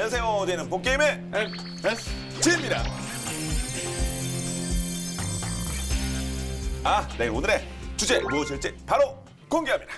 안녕하세요. 저희는 복게임의 MSG입니다. 네, 오늘의 주제 무엇일지 바로 공개합니다.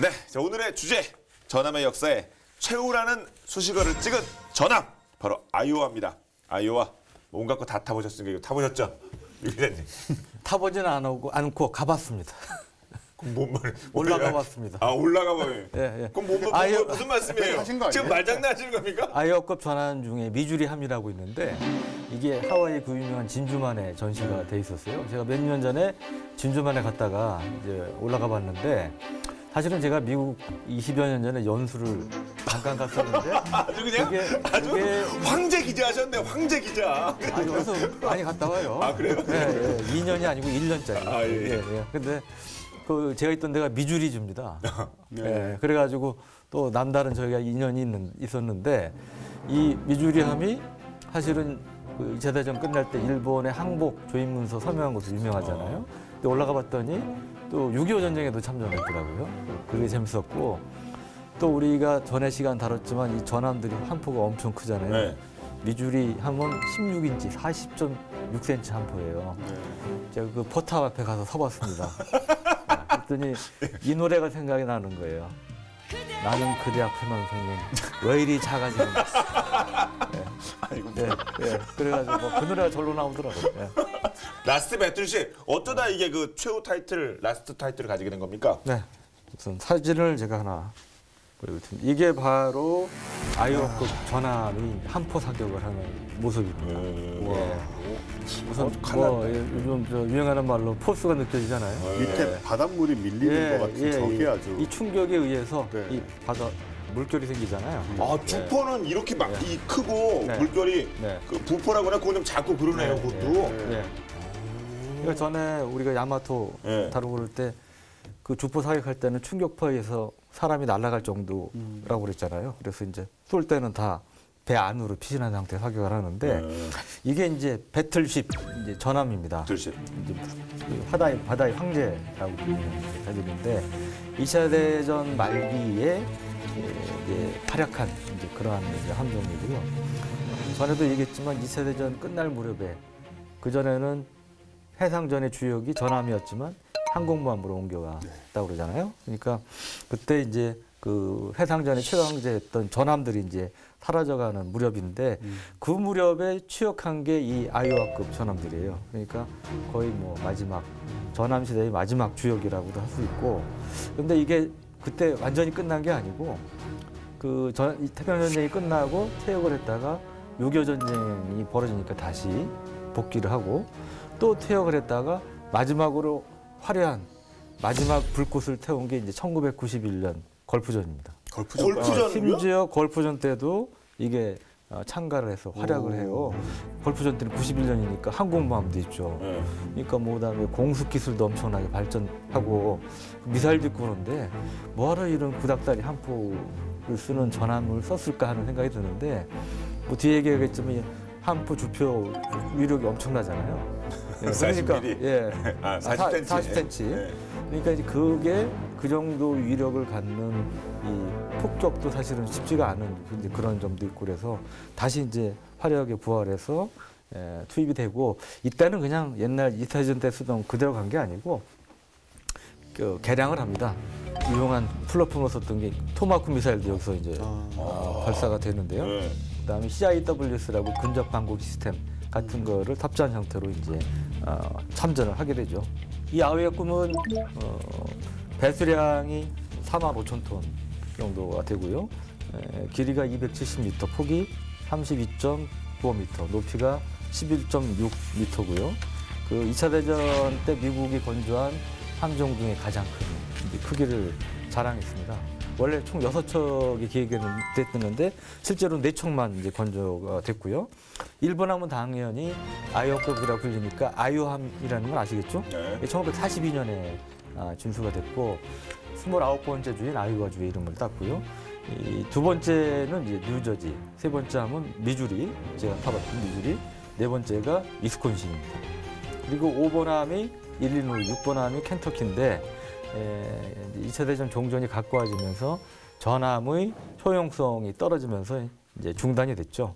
네, 자, 오늘의 주제, 전함의 역사에 최후라는 수식어를 찍은 전함, 바로 아이오와입니다. 아이오와 온갖 거 다 타보셨으니까 이거 타보셨죠? 유 기자님. 타보지는 않고 가봤습니다. 그럼 올라가 봤습니다. 올라가 봐요. 예. 그럼 무슨 말씀이에요? 지금 말장난하시는 겁니까? 아이오급 전함 중에 미주리함이라고 있는데 이게 하와이 그 유명한 진주만에 전시가 돼 있었어요. 제가 몇 년 전에 진주만에 갔다가 이제 올라가 봤는데 사실은 제가 미국 20여 년 전에 연수를 잠깐 갔었는데 아주 그냥 황제 기자 하셨네, 황제 기자. 여기서 많이 갔다 와요. 그래요? 예. 2년이 아니고 1년짜리. 예. 근데 제가 있던 데가 미주리주입니다. 네. 예. 그래가지고 또 남다른 저희가 인연이 있었는데 이 미주리함이 사실은 그 2차 대전 끝날 때 일본의 항복 조임문서 서명한 것도 유명하잖아요. 근데 올라가 봤더니 또 6.25 전쟁에도 참전했더라고요. 그게 재밌었고 또 우리가 전에 시간 다뤘지만 이 전함들이 함포가 엄청 크잖아요. 네. 미주리 함은 16인치, 40.6cm 함포예요. 네. 제가 그 포탑 앞에 가서 서봤습니다. 그랬더니 이 노래가 생각이 나는 거예요. 나는 그대 앞에만 서면 왜 이리 작아지는지. 그래가지고 그 노래가 절로 나오더라고요. 라스트 배틀십, 어쩌다 이게 그 최후 타이틀, 라스트 타이틀을 가지게 된 겁니까? 네. 우선 사진을 제가 하나 보여드립니다. 이게 바로 아이오급 전함이 함포 사격을 하는 모습입니다. 우선 요즘 유행하는 말로 포스가 느껴지잖아요. 밑에 바닷물이 밀리는 것 같은 저게 아주. 이 충격에 의해서 이 바다 물결이 생기잖아요. 주포는 이렇게 막 크고 물결이 그 부포라거나 그거 좀 작고 그러네요, 그것도. 그러니까 전에 우리가 야마토 다루고 그럴 때 그 주포 사격할 때는 충격파에서 사람이 날아갈 정도라고 그랬잖아요. 그래서 이제 쏠 때는 다 배 안으로 피신한 상태에 사격을 하는데 이게 이제 배틀십 이제 전함입니다. 배틀십. 이제 바다의 황제라고 부르는 자들인데 2차 대전 말기에 이제 활약한 이제 그러한 이제 함정이고요. 전에도 얘기했지만 2차 대전 끝날 무렵에 그 전에는 해상전의 주역이 전함이었지만 항공모함으로 옮겨갔다고 그러잖아요. 그러니까 그때 이제 그 해상전의 최강제였던 전함들이 이제 사라져가는 무렵인데 그 무렵에 취역한 게 이 아이오와급 전함들이에요. 그러니까 거의 뭐 마지막 전함 시대의 마지막 주역이라고도 할 수 있고, 근데 이게 그때 완전히 끝난 게 아니고 이 태평양전쟁이 끝나고 퇴역을 했다가 6.25 전쟁이 벌어지니까 다시 복귀를 하고 또 퇴역을 했다가 마지막으로 화려한 마지막 불꽃을 태운 게 이제 1991년 걸프전입니다. 걸프전이요? 심지어 걸프전 때도 이게 참가를 해서 활약을 해요. 걸프전 때는 91년이니까 항공모함도 있죠. 그러니까 뭐 그다음에 공습 기술도 엄청나게 발전하고 미사일도 있고 그런데 뭐하러 이런 구닥다리 함포를 쓰는 전함을 썼을까 하는 생각이 드는데 뭐 뒤에 얘기하겠지만 함포 주표 위력이 엄청나잖아요. 그러니까 40cm. 그러니까 이제 그게 그 정도 위력을 갖는 이 폭격도 사실은 쉽지가 않은 그런 점도 있고 그래서 다시 이제 화려하게 부활해서 투입이 되고 이때는 그냥 옛날 2차 대전 때 쓰던 그대로 간 게 아니고 개량을 합니다. 유용한 플랫폼을 썼던 게 토마호크 미사일도 여기서 이제 발사가 되는데요. 그다음에 CIWS라고 근접 방공 시스템 같은 거를 탑재한 형태로 이제 참전을 하게 되죠. 이 아이오와 꿈은 배수량이 45,000톤 정도가 되고요. 길이가 270m, 폭이 32.95m, 높이가 11.6m고요. 그 2차 대전 때 미국이 건조한 함정 중에 가장 큰 크기를 자랑했습니다. 원래 총 6척이 계획됐는데 실제로 4척만 이제 건조가 됐고요. 일본함은 당연히 아이오급이라고 불리니까 아이오함이라는 건 아시겠죠? 네. 1942년에 준수가 됐고 29번째 주인 아이오와 주의 이름을 땄고요. 이 두 번째는 이제 뉴저지, 세 번째 함은 미주리, 제가 타봤던 미주리, 네 번째가 위스콘신입니다. 그리고 5번 함이 일리노이, 6번 함이 켄터키인데 2차 대전 종전이 가까워지면서 전함의 효용성이 떨어지면서 이제 중단이 됐죠.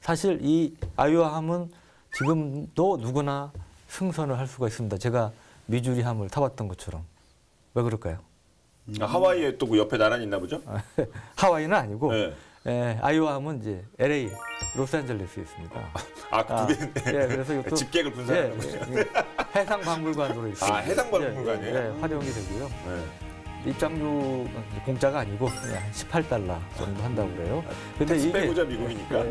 사실 이 아이오함은 지금도 누구나 승선을 할 수가 있습니다. 제가 미주리 함을 타봤던 것처럼. 왜 그럴까요? 하와이에 또 그 옆에 나란히 있나 보죠? 하와이는 아니고 네. 아이오함은 이제 LA, 로스앤젤레스에 있습니다. 두 개. 예, 그래서 이것도 집객을 분산하는 거죠. 해상 박물관으로 이렇게 해상 박물관이에요? 예, 활용이 되고요. 네. 입장료 공짜가 아니고 그냥 18달러 정도 한다고 그래요. 근데 택시 빼고자 미국이니까.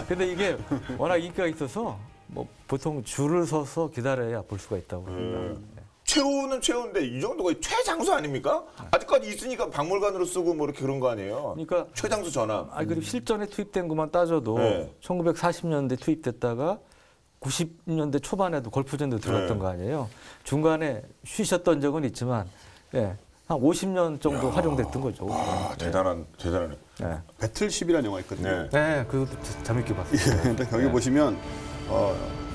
근데 이게 워낙 인기가 있어서 뭐 보통 줄을 서서 기다려야 볼 수가 있다고 합니다. 최후는 최후인데 이 정도가 최장수 아닙니까? 아직까지 있으니까 박물관으로 쓰고 뭐 이렇게 그런 거 아니에요? 그러니까 최장수 전함. 그리고 실전에 투입된 것만 따져도 네. 1940년대 투입됐다가 90년대 초반에도 걸프전도 들어갔던 거 아니에요. 중간에 쉬셨던 적은 있지만 한 50년 정도 활용됐던 거죠. 대단하네. 네. 배틀쉽이라는 영화 있거든요. 네. 그것도 재밌게 봤어요. 근데 거기 보시면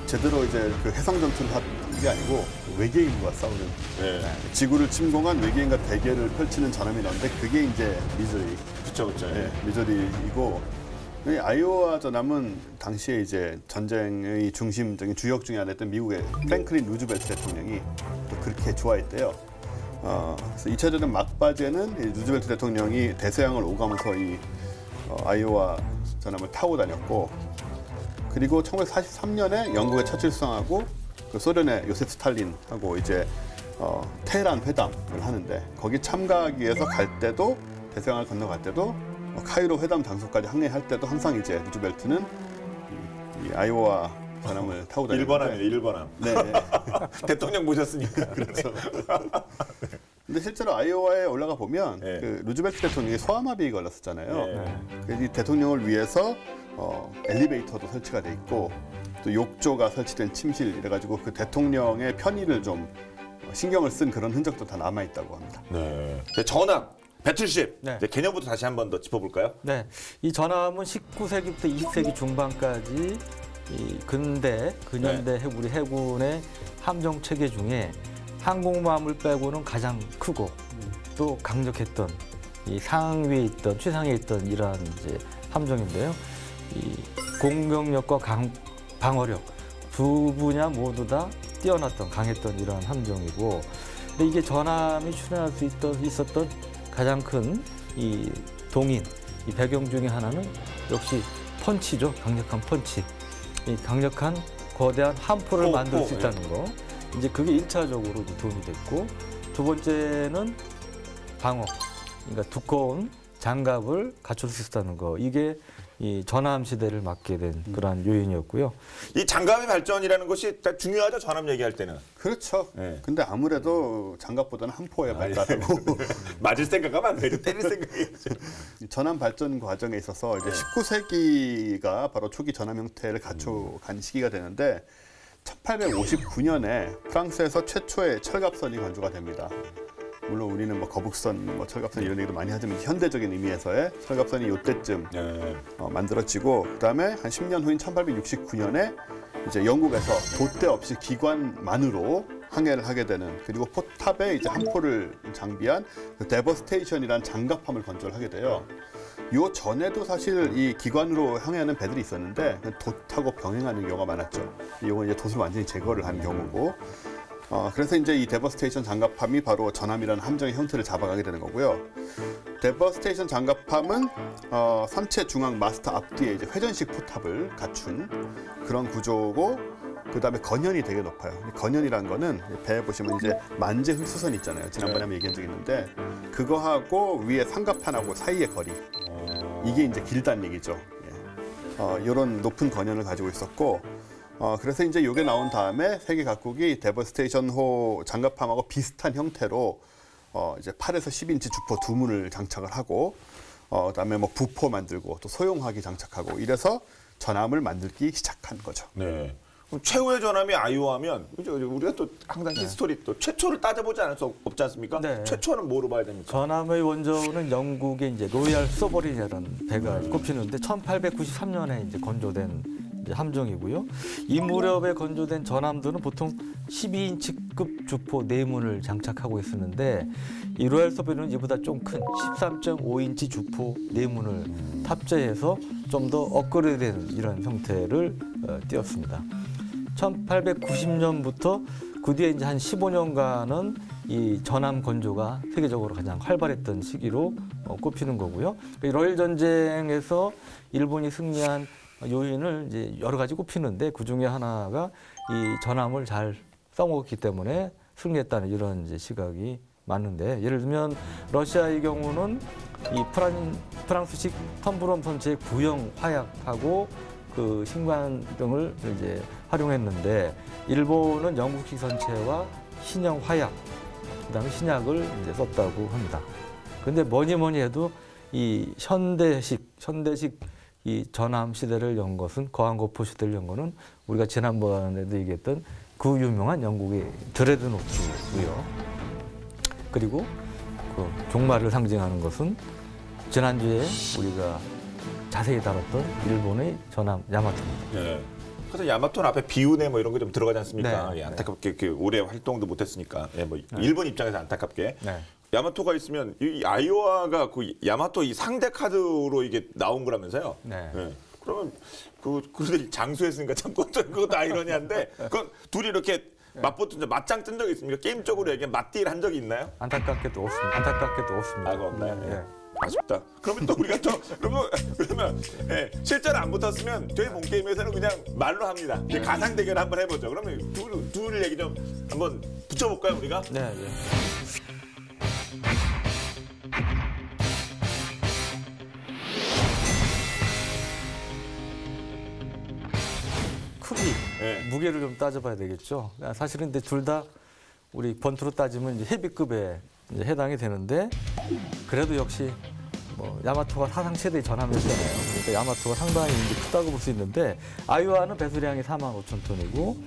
제대로 이제 그 해상 전투를 한 게 아니고 외계인과 싸우는 네. 지구를 침공한 외계인과 대결을 펼치는 전함이 나오는데 그게 이제 미주리. 그쵸. 네, 미주리이고 이 아이오와 전함은 당시에 이제 전쟁의 중심적인 주역 중에 하나였던 미국의 프랭클린 루즈벨트 대통령이 또 그렇게 좋아했대요. 그래서 2차 대전 막바지에는 이 루즈벨트 대통령이 대서양을 오가면서 이 아이오와 전함을 타고 다녔고, 그리고 1943년에 영국의 처칠 수상하고 그 소련의 요세프 스탈린하고 이제 테헤란 회담을 하는데 거기 참가하기 위해서 갈 때도 대서양을 건너갈 때도 카이로 회담 장소까지 항해할 때도 항상 이제 루즈벨트는 이 아이오와 전함을 타고 다녔는데 1번 함이에요. 1번 함. 네. 대통령 모셨으니까. 그렇죠. 근데 실제로 아이오와에 올라가 보면 네. 그 루즈벨트 대통령이 소아마비에 걸렸었잖아요. 네. 그래서 이 대통령을 위해서 엘리베이터도 설치가 돼 있고 또 욕조가 설치된 침실 이래가지고 그 대통령의 편의를 좀 신경을 쓴 그런 흔적도 다 남아 있다고 합니다. 네. 전함, 배틀쉽. 네. 이제 개념부터 다시 한 번 더 짚어볼까요? 네, 이 전함은 19세기부터 20세기 중반까지 이 근현대 우리 해군의 함정 체계 중에 항공모함을 빼고는 가장 크고 또 강력했던 이 상위에 있던 최상위에 있던 이러한 이제 함정인데요. 이 공격력과 방어력 두 분야 모두 다 뛰어났던 강했던 이러한 함정이고, 근데 이게 전함이 출현할 수 있었던 가장 큰 이 동인 이 배경 중에 하나는 역시 펀치죠. 강력한 펀치. 이 강력한 거대한 함포를 만들 수 있다는 거. 이제 그게 1차적으로 도움이 됐고, 두 번째는 방어. 그러니까 두꺼운 장갑을 갖출 수 있다는 거. 이게 이 전함 시대를 맞게 된 그러한 요인이었고요. 이 장갑의 발전이라는 것이 딱 중요하죠. 전함 얘기할 때는. 그렇죠. 네. 근데 아무래도 장갑보다는 함포에 발달하고 맞을 생각하면 안 되죠. 때릴 생각이죠. 전함 발전 과정에 있어서 이제 19세기가 바로 초기 전함 형태를 갖춰간 시기가 되는데 1859년에 프랑스에서 최초의 철갑선이 건조가 됩니다. 물론 우리는 뭐 거북선, 뭐 철갑선 이런 얘기도 많이 하지만 현대적인 의미에서의 철갑선이 이때쯤 만들어지고, 그다음에 한 10년 후인 1869년에 이제 영국에서 돛대 없이 기관만으로 항해를 하게 되는, 그리고 포탑에 이제 함포를 장비한 그 데버스테이션이라는 장갑함을 건조를 하게 돼요. 요 전에도 사실 이 기관으로 항해하는 배들이 있었는데 돛하고 병행하는 경우가 많았죠. 이건 이제 돛을 완전히 제거를 한 경우고. 그래서 이제 이 데버스테이션 장갑함이 바로 전함이라는 함정의 형태를 잡아가게 되는 거고요. 데버스테이션 장갑함은 선체 중앙 마스터 앞뒤에 이제 회전식 포탑을 갖춘 그런 구조고, 그 다음에 건현이 되게 높아요. 건현이라는 거는 배에 보시면 이제 만재 흡수선 있잖아요. 지난번에 한번 얘기한 적이 있는데 그거하고 위에 상갑판하고 사이의 거리, 이게 이제 길다는 얘기죠. 이런 높은 건현을 가지고 있었고, 그래서 이제 이게 나온 다음에 세계 각국이 데버스테이션호 장갑함하고 비슷한 형태로 이제 8에서 10인치 주포 두 문을 장착을 하고 그다음에 뭐 부포 만들고 또 소형화기 장착하고 이래서 전함을 만들기 시작한 거죠. 네. 그럼 최후의 전함이 아이오하면 우리가 또 항상 히스토리 또 최초를 따져보지 않을 수 없지 않습니까? 네. 최초는 뭐로 봐야 됩니까? 전함의 원조는 영국의 이제 로얄 소버린이라는 배가 꼽히는데 1893년에 이제 건조된 이제 함정이고요. 이 무렵에 건조된 전함들은 보통 12인치급 주포 4문을 장착하고 있었는데 이 로얄 소버린은 이보다 좀 큰 13.5인치 주포 4문을 탑재해서 좀 더 업그레이드된 이런 형태를 띄었습니다. 1890년부터 그 뒤에 이제 한 15년간은 이 전함 건조가 세계적으로 가장 활발했던 시기로 꼽히는 거고요. 이 러일 전쟁에서 일본이 승리한 요인을 이제 여러 가지 꼽히는데 그 중에 하나가 이 전함을 잘 써먹었기 때문에 승리했다는 이런 이제 시각이 많은데, 예를 들면 러시아의 경우는 이 프랑스식 텀브론 펀치의 구형 화약하고 그 신관등을 이제 활용했는데, 일본은 영국식 전체와 신형 화약, 그다음에 신약을 이제 썼다고 합니다. 근데 뭐니 해도 이 현대식 이 전함 시대를 연 것은, 거항거포 시대를 연 거는 우리가 지난번에도 얘기했던 그 유명한 영국의 드레드노트고요. 그리고 그 종말을 상징하는 것은 지난주에 우리가 자세히 다뤘던 일본의 전함 야마토입니다. 네. 그래서 야마토는 앞에 비운에 뭐 이런 게 좀 들어가지 않습니까? 네. 예, 안타깝게 그 오래 활동도 못했으니까. 예, 뭐 일본 입장에서 안타깝게. 네. 야마토가 있으면 이 아이오아가 그 야마토 이 상대 카드로 이게 나온 거라면서요? 네. 예. 그러면 그들 장수했으니까 참 그것도 아이러니한데, 그 둘이 이렇게 맞붙은 맞짱 뜬 적이 있습니까? 게임적으로 얘기해 맞딜 한 적이 있나요? 안타깝게도 없습니다. 아, 그거 없나요? 네. 예. 아쉽다. 그러면 또 우리가 또 그러면 예, 실제로 안 붙었으면 저희 몸 게임에서는 그냥 말로 합니다. 가상 대결 한번 해보죠. 그러면 둘 얘기 좀 한번 붙여볼까요, 우리가? 네. 크기, 예. 무게를 좀 따져봐야 되겠죠. 사실은 근데 둘 다 우리 번투로 따지면 이제 헤비급에 이제 해당이 되는데, 그래도 역시 뭐 야마토가 사상 최대의 전함이었잖아요. 그러니까 야마토가 상당히 이제 크다고 볼 수 있는데, 아이오아는 배수량이 45,000톤이고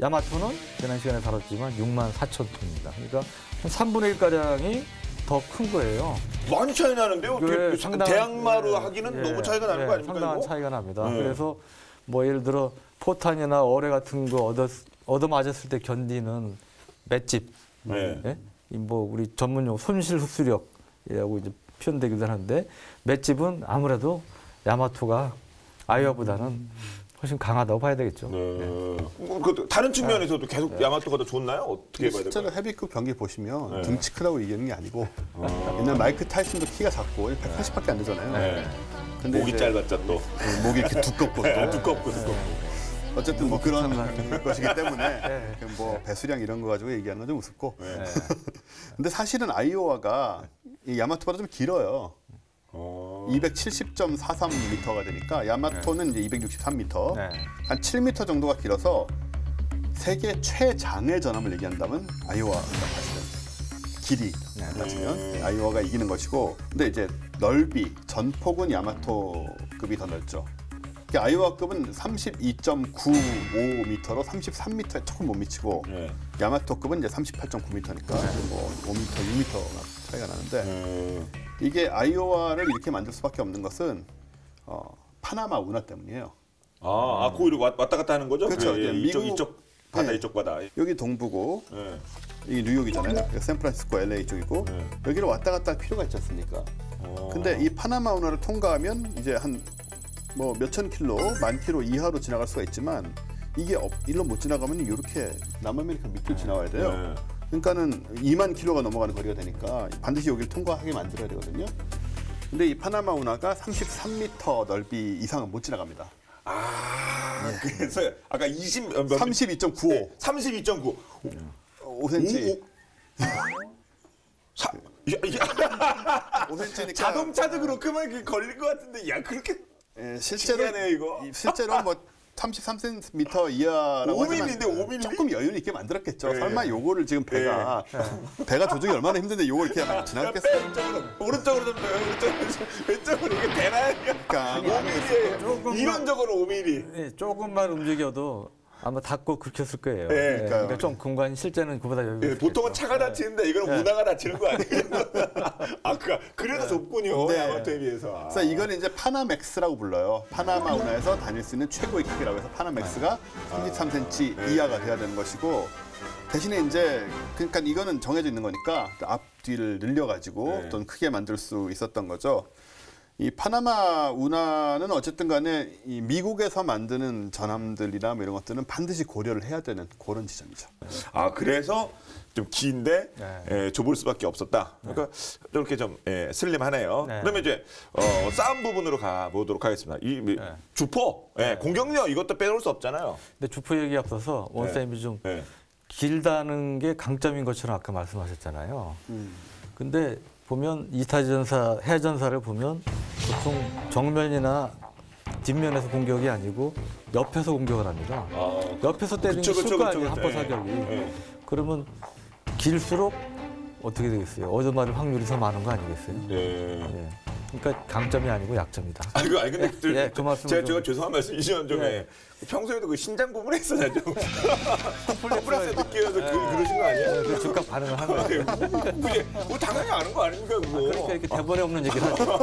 야마토는 지난 시간에 다뤘지만 64,000톤입니다. 그러니까 한 3분의 1가량이 더 큰 거예요. 많이 차이 나는데요. 그 대항마로 하기는 너무 차이가 나는 거 아닙니까? 상당한 이거? 차이가 납니다. 네. 그래서 뭐 예를 들어 포탄이나 어뢰 같은 거 얻어 맞았을 때 견디는 맷집, 네. 예? 뭐 우리 전문용 손실 흡수력이라고 이제 표현되기도 하는데, 맷집은 아무래도 야마토가 아이오아보다는 훨씬 강하다고 봐야 되겠죠. 네. 그 다른 측면에서도 계속 야마토가 더 좋나요? 어떻게 봐야 실제로 될까요? 헤비급 경기 보시면 네. 등치 크다고 이기는 게 아니고 옛날 마이크 타이슨도 키가 작고 180밖에 안 되잖아요. 네. 근데 목이 이제 짧았죠 또. 목이 이렇게 두껍고 또. 두껍고. 어쨌든 뭐 그런 것이기 때문에 네. 뭐 배수량 이런 거 가지고 얘기하는 건 좀 우습고. 네. 근데 사실은 아이오아가 이 야마토보다 좀 길어요. 270.43m가 되니까 야마토는 이제 263m, 네. 한 7m 정도가 길어서 세계 최장의 전함을 얘기한다면 아이오아가 사실은 길이 따지면 아이오아가 이기는 것이고, 근데 이제 넓이, 전폭은 야마토급이 더 넓죠. 아이오아급은 32.95m로 33m에 조금 못 미치고, 네. 야마토급은 이제 38.9m니까 뭐 5m, 6m 차이가 나는데, 이게 아이오아를 이렇게 만들 수밖에 없는 것은 파나마 운하 때문이에요. 거기로 왔다 갔다 하는 거죠? 그렇죠. 예, 미국- 이쪽 바다, 네. 이쪽 바다. 여기 동부고, 예. 이 뉴욕이잖아요. 여기 샌프란시스코, LA 쪽이고, 네. 여기로 왔다 갔다 할 필요가 있지 않습니까? 근데 이 파나마 운하를 통과하면 이제 한 뭐 몇천 킬로, 만 킬로 이하로 지나갈 수가 있지만, 이게 일로 못 지나가면 이렇게 남아메리카 밑으로 지나와야 돼요. 네. 그러니까는 2만 킬로가 넘어가는 거리가 되니까 반드시 여기를 통과하게 만들어야 되거든요. 근데 이 파나마 운하가 33m 넓이 이상은 못 지나갑니다. 그래서 아까 32.95, 32.9. 5cm. 5cm니까 자동차도 그렇게만 걸릴 것 같은데, 야, 그렇게 실제로 신기하네요, 이거. 실제로 뭐 33cm 이하라고 5mm인데 5mm? 조금 여유 있게 만들었겠죠. 네. 설마 요거를 지금 배가 조정이 얼마나 힘든데 요걸 이렇게 지나갔겠어요. 오른쪽으로 좀 더요. 왼쪽으로 이게 되나요? 그러니까 5mm. 이론적으로 5mm. 네, 조금만 움직여도 아마 닿고 긁혔을 거예요. 네, 네, 그러니까 좀 공간이 실제는 그보다 여유가 예, 보통은 차가 다치는데 이거는 문화가 다치는 거 아니에요? 그래도 좁군요. 네. 야마토에 비해서. 그래서 이거는 이제 파나맥스라고 불러요. 파나마 운하에서 다닐 수 있는 최고의 크기라고 해서 파나맥스가 33cm 이하가 돼야 되는 것이고 대신에 이제 그러니까 이거는 정해져 있는 거니까 앞뒤를 늘려가지고 좀 크게 만들 수 있었던 거죠. 이 파나마 운하는 어쨌든 간에 이 미국에서 만드는 전함들이나 뭐 이런 것들은 반드시 고려를 해야 되는 그런 지점이죠. 그래서 좀 긴데 네. 좁을 수밖에 없었다. 그러니까 이렇게 좀 슬림하네요. 네. 그러면 이제 싸움 부분으로 가보도록 하겠습니다. 이 주포, 공격력 이것도 빼놓을 수 없잖아요. 근데 주포 얘기 앞서서 원쌤이 좀 길다는 게 강점인 것처럼 아까 말씀하셨잖아요. 근데 보면 이타전사, 해전사를 보면 보통 정면이나 뒷면에서 공격이 아니고 옆에서 공격을 합니다. 옆에서 때리는 게 쉬울 거 아니에요, 합포 사격이. 그러면 길수록 어떻게 되겠어요? 얻어맞을 확률이 더 많은 거 아니겠어요? 예. 그러니까 강점이 아니고 약점이다. 아니 근데 그 말씀을 제가 죄송한 말씀이지만 좀 평소에도 그 신장 부분에 있어야 좀 플러스 느끼어서 그러신 거 아니에요? 그 즉각 반응을 한 거예요. 그게 뭐 당연히 아는 거 아닙니까 그거? 그러니까 이렇게 대본에 없는 얘기를 하죠.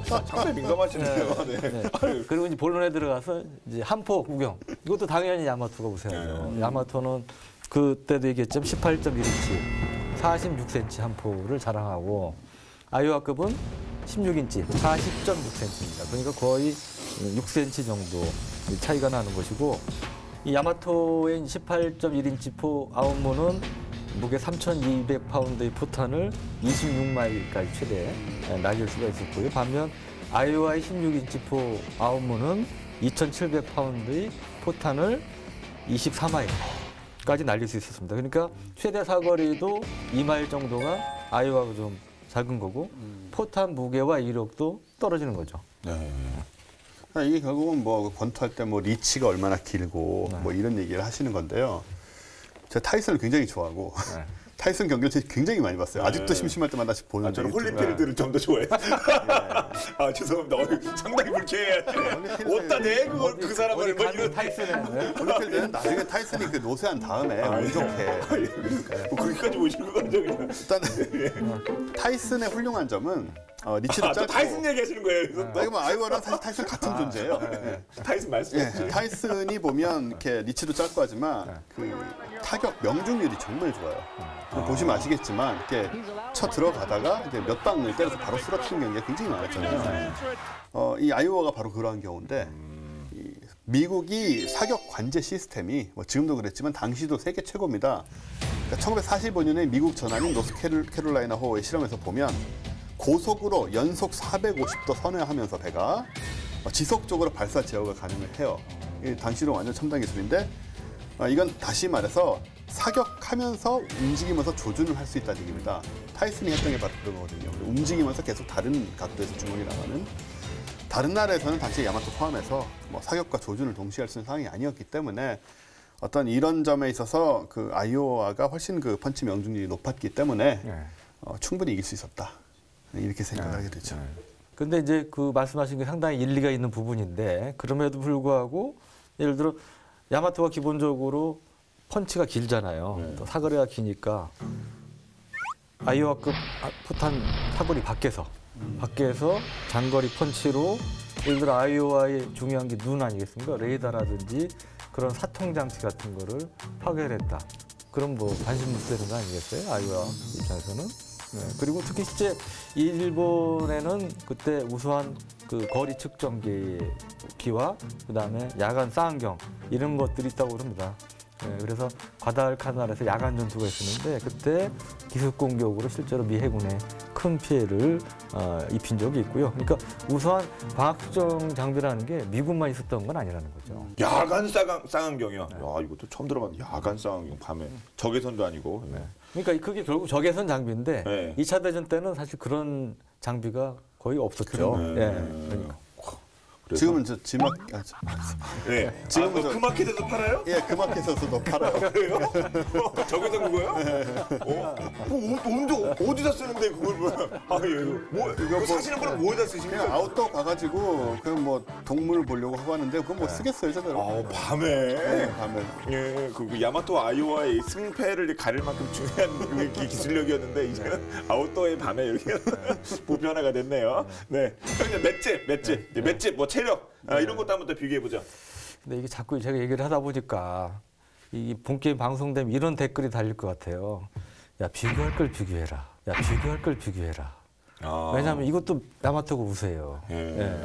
상당히 민감하시네요. 네. 그리고 이제 본론에 들어가서 이제 한포 구경. 이것도 당연히 야마토가 우세하죠. 야마토는 그때도 얘기했지만 18.1인치, 46cm 한포를 자랑하고 아이오와급은 16인치, 40.6cm입니다. 그러니까 거의 6cm 정도 차이가 나는 것이고 이 야마토의 18.1인치 포 아웃모는 무게 3,200파운드의 포탄을 26마일까지 최대 날릴 수가 있었고요. 반면 아이오와의 16인치 포 아웃모는 2,700파운드의 포탄을 24마일까지 날릴 수 있었습니다. 그러니까 최대 사거리도 2마일 정도가 아이오와가 좀 작은 거고 포탄 무게와 이력도 떨어지는 거죠. 이게 결국은 뭐 권투할 때 뭐 리치가 얼마나 길고 뭐 이런 얘기를 하시는 건데요. 제가 타이슨을 굉장히 좋아하고 타이슨 경기를 굉장히 많이 봤어요. 아직도 심심할 때마다 보는데. 저는 홀리필드를 좀 더 좋아해요. 죄송합니다. 상당히 불쾌해요. 어디다 내 그걸 그 사람을 뭐 이런 타이슨에 홀리필드는 나중에 타이슨이 그 노쇠한 다음에 운 좋게. 뭐 그렇게까지 보시는 거 아니죠? 일단 타이슨의 훌륭한 점은 리치도 짧고. 타이슨 얘기하시는 거예요? 이거 뭐 아이오랑 사실 타이슨 같은 존재예요. 타이슨 말씀. 타이슨이 보면 이렇게 리치도 짧고 하지만 그 타격 명중률이 정말 좋아요. 보시면 아시겠지만 이렇게 쳐 들어가다가 이제 몇 방을 때려서 바로 쓰러뜨리는 경우가 굉장히 많았잖아요. 이 아이오와가 바로 그러한 경우인데 이 미국이 사격 관제 시스템이 뭐 지금도 그랬지만 당시도 세계 최고입니다. 그러니까 1945년에 미국 전함인 노스캐롤라이나 호의 실험에서 보면 고속으로 연속 450도 선회하면서 배가 지속적으로 발사 제어가 가능을 해요. 당시로 완전 첨단 기술인데 이건 다시 말해서 사격하면서 움직이면서 조준을 할 수 있다는 얘기입니다. 타이슨이 했던 게 바로 그런 거거든요. 움직이면서 계속 다른 각도에서 주먹이 나가는. 다른 나라에서는 당시 야마토 포함해서 뭐 사격과 조준을 동시에 할 수 있는 상황이 아니었기 때문에 어떤 이런 점에 있어서 그 아이오와가 훨씬 그 펀치 명중률이 높았기 때문에 충분히 이길 수 있었다. 이렇게 생각하게 되죠. 근데 이제 그 말씀하신 게 상당히 일리가 있는 부분인데 그럼에도 불구하고 예를 들어 야마토가 기본적으로 펀치가 길잖아요. 또 사거리가 기니까 아이오와급 포탄 사거리 밖에서 장거리 펀치로 예를 들어 아이오와의 중요한 게 눈 아니겠습니까? 레이더라든지 그런 사통 장치 같은 거를 파괴했다. 그럼 뭐 관심 못 되는 거 아니겠어요? 아이오와 입장에서는. 그리고 특히 실제 일본에는 그때 우수한 그 거리 측정기와 그다음에 야간 쌍안경 이런 것들이 있다고 그럽니다. 그래서 과달카날에서 야간 전투가 있었는데 그때 기습 공격으로 실제로 미 해군에 큰 피해를 입힌 적이 있고요. 그러니까 우수한 방학 측정 장비라는 게 미국만 있었던 건 아니라는 거죠. 야간 쌍안경이요. 야, 이것도 처음 들어봤는데 야간 쌍안경 밤에 적외선도 아니고. 그러니까 그게 결국 적외선 장비인데 2차 대전 때는 사실 그런 장비가 거의 없었죠. 그러니까. 그래서? 지금은 저 지막 네. 지금은 그 마켓에서 팔아요? 예, 그 마켓에서도 팔아요. 그래요? 저기서 그거요? 언제 어디다 쓰는데 그걸 이거 사시는 분은 뭐에다 쓰십니까? 그냥 아웃도어 가가지고 그냥 뭐 동물 보려고 하고 하는데 그건 뭐 쓰겠어요, 저대로. 밤에. 네, 밤에. 예, 그 야마토 아이오와의 승패를 가릴 만큼 중요한 그 기술력이었는데 이제는 아웃도어의 밤에 이렇게 보편화가 됐네요. 네. 그럼 이제 맷집, 뭐 체력 이런 것도 한번 더 비교해 보죠. 근데 이게 자꾸 제가 얘기를 하다 보니까 이 본게임 방송되면 이런 댓글이 달릴 것 같아요. 야, 비교할 걸 비교해라. 야, 비교할 걸 비교해라. 왜냐하면 이것도 야마토가 우세요. 예.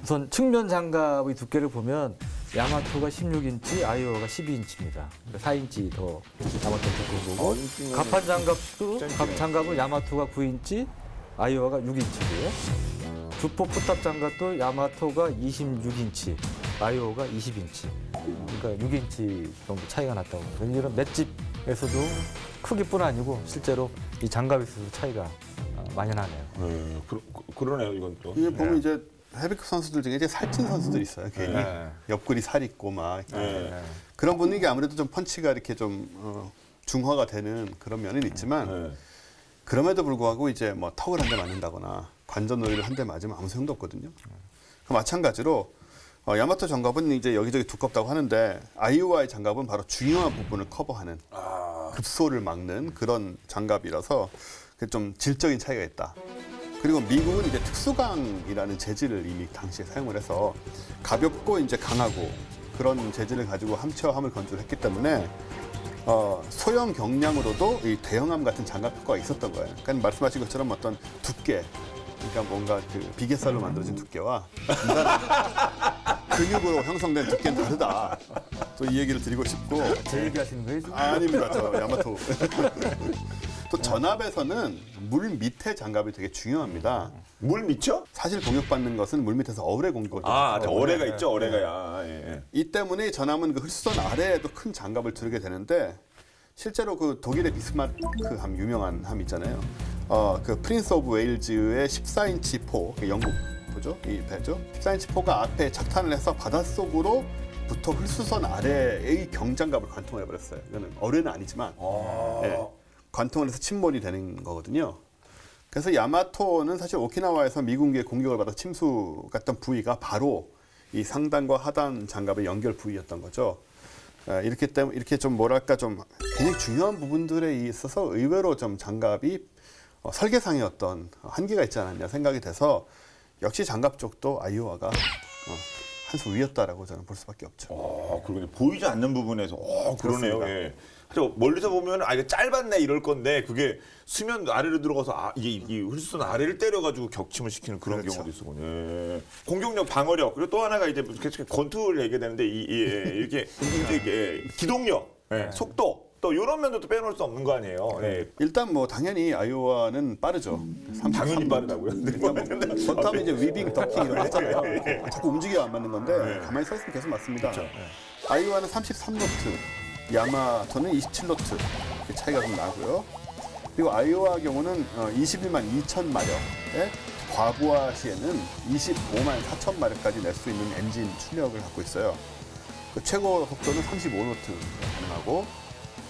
우선 측면 장갑의 두께를 보면 야마토가 16인치, 아이오와가 12인치입니다. 4인치 더 야마토 두꺼운 거고. 가판 장갑은 야마토가 9인치, 아이오와가 6인치고요. 주포 포탑 장갑도 야마토가 26인치, 아이오가 20인치. 그러니까 6인치 정도 차이가 났다고 합니다. 이런 맷집에서도 크기뿐 아니고 실제로 이 장갑에서도 차이가 많이 나네요. 그러네요, 이건 또. 이게 보면 이제 헤비급 선수들 중에 이제 살찐 선수들 있어요. 괜히 옆구리 살 있고 막 그런 분위기 아무래도 좀 펀치가 이렇게 좀 중화가 되는 그런 면은 있지만 그럼에도 불구하고 이제 뭐 턱을 한 대 맞는다거나 관전 노리를 한 대 맞으면 아무 소용도 없거든요. 마찬가지로 야마토 장갑은 이제 여기저기 두껍다고 하는데 아이오와의 장갑은 바로 중요한 부분을 커버하는 급소를 막는 그런 장갑이라서 좀 질적인 차이가 있다. 그리고 미국은 이제 특수강이라는 재질을 이미 당시에 사용을 해서 가볍고 이제 강하고 그런 재질을 가지고 함체와 함을 건조를 했기 때문에 소형 경량으로도 이 대형함 같은 장갑 효과가 있었던 거예요. 그러니까 말씀하신 것처럼 어떤 두께, 그러니까 뭔가 그 비계살로 만들어진 두께와 근육으로 형성된 두께는 다르다. 또 이 얘기를 드리고 싶고. 제 얘기하시는 거예요? 지금? 아닙니다, 저 야마토. 또 전압에서는 물 밑에 장갑이 되게 중요합니다. 물 밑이요? 사실 공격받는 것은 물 밑에서 어뢰 공격을. 어뢰가 있죠, 어뢰가야. 이 때문에 전함은 그 흡수선 아래에도 큰 장갑을 두르게 되는데 실제로 그 독일의 비스마크 함 유명한 함 있잖아요. 그 프린스 오브 웨일즈의 14인치 포, 영국 포죠, 이 배죠. 14인치 포가 앞에 착탄을 해서 바닷속으로부터 흡수선 아래의 경장갑을 관통해 버렸어요. 이거는 어뢰는 아니지만. 관통을 해서 침몰이 되는 거거든요. 그래서 야마토는 사실 오키나와에서 미군기의 공격을 받아 침수 갔던 부위가 바로 이 상단과 하단 장갑의 연결 부위였던 거죠. 이렇게 좀 뭐랄까 좀 굉장히 중요한 부분들에 있어서 의외로 좀 장갑이 설계상의 어떤 한계가 있지 않았냐 생각이 돼서 역시 장갑 쪽도 아이오와가 한 수 위였다라고 저는 볼 수밖에 없죠. 그리고 보이지 않는 부분에서 그러네요. 예. 그래서 멀리서 보면 이게 짧았네 이럴 건데 그게 수면 아래로 들어가서 이게 흡수선 아래를 때려가지고 격침을 시키는 그런 그렇죠. 경우도 있었군요. 예. 공격력, 방어력 그리고 또 하나가 이제 계속 권투를 얘기가 되는데 이렇게 기동력, 속도. 또 이런 면도 또 빼놓을 수 없는 거 아니에요. 일단 뭐 당연히 아이오와는 빠르죠. 당연히 빠르다고요? 권투하면 이제 위빙, 더킹 이런 거 하잖아요. 자꾸 움직여야 안 맞는 건데 가만히 서 있으면 계속 맞습니다. 그렇죠. 아이오와는 33노트, 야마토는 27노트 차이가 좀 나고요. 그리고 아이오와 경우는 21만 2천 마력의 과부하 시에는 25만 4천 마력까지 낼 수 있는 엔진 출력을 갖고 있어요. 그 최고 속도는 35노트 가능하고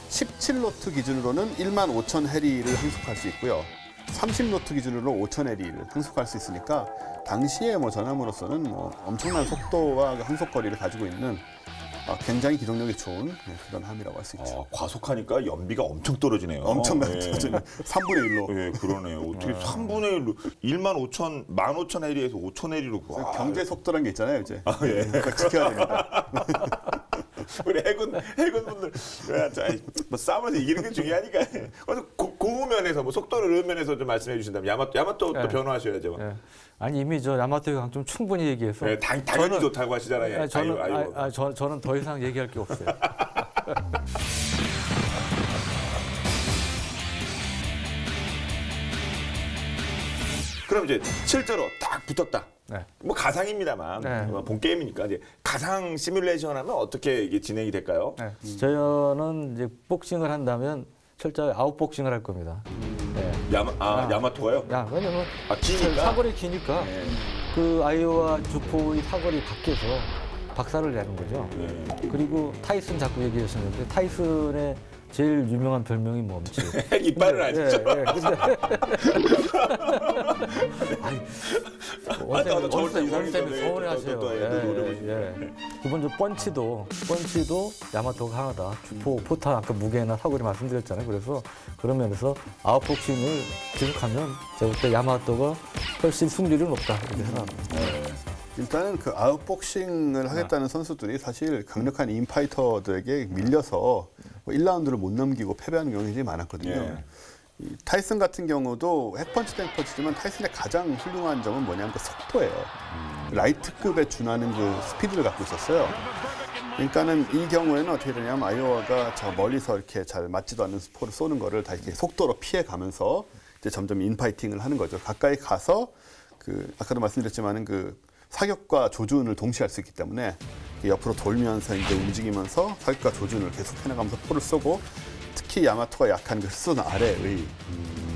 17노트 기준으로는 1만 5천 해리를 항속할 수 있고요. 30노트 기준으로 5천 해리를 항속할 수 있으니까 당시에 뭐 전함으로서는 뭐 엄청난 속도와 항속거리를 가지고 있는 굉장히 기동력이 좋은 그런 함이라고 할 수 있죠. 과속하니까 연비가 엄청 떨어지네요. 엄청나게 떨어지네요. 3분의 1로. 예, 그러네요. 어떻게 3분의 1로 1만 5천, 15,000 해리에서 5천 해리로. 경제 속도라는 게 있잖아요, 이제. 그거 지켜야 됩니다. 우리 해군분들 뭐 싸움에서 이기는 게 중요하니까. 그래서 그 면에서 뭐 속도를 이런 면에서 좀 말씀해 주신다면 야마토 또 변호하셔야죠. 아니 이미 저 야마토의 강점 충분히 얘기해서 당연히 좋다고 하시잖아요. 저는 더 이상 얘기할 게 없어요. 그럼 이제 실제로 딱 붙었다. 뭐 가상입니다만 본 게임이니까 이제 가상 시뮬레이션 하면 어떻게 이게 진행이 될까요? 저는 이제 복싱을 한다면 철저히 아웃복싱을 할 겁니다. 야마토가요? 왜냐면 기니까? 사거리 기니까 네. 그 아이오와 주포의 사거리 밖에서 박살을 내는 거죠. 네. 그리고 타이슨 자꾸 얘기하셨는데 타이슨의 제일 유명한 별명이 뭡니까? 이빨은 아니죠. 원쌤이 서운해하세요. 기본적으로 펀치도 야마토가 강하다. 주포, 포탄 아까 무게나 사거리 말씀드렸잖아요. 그래서 그런 면에서 아웃복싱을 계속하면 제가 볼 때 야마토가 훨씬 승률이 높다 이렇게 생각합니다. 일단은 그 아웃복싱을 하겠다는 선수들이 사실 강력한 인파이터들에게 밀려서 1라운드를 못 넘기고 패배하는 경우가 굉장히 많았거든요. 예. 이 타이슨 같은 경우도 핵펀치 땡펀치지만 타이슨의 가장 훌륭한 점은 뭐냐면 그 속도예요. 라이트급에 준하는 그 스피드를 갖고 있었어요. 그러니까는 이 경우에는 어떻게 되냐면 아이오와가 저 멀리서 이렇게 잘 맞지도 않는 스포를 쏘는 거를 다 이렇게 속도로 피해가면서 이제 점점 인파이팅을 하는 거죠. 가까이 가서 그 아까도 말씀드렸지만은 그 사격과 조준을 동시에 할 수 있기 때문에 옆으로 돌면서 이제 움직이면서 사격과 조준을 계속 해나가면서 포를 쏘고 특히 야마토가 약한 그 흡선 아래의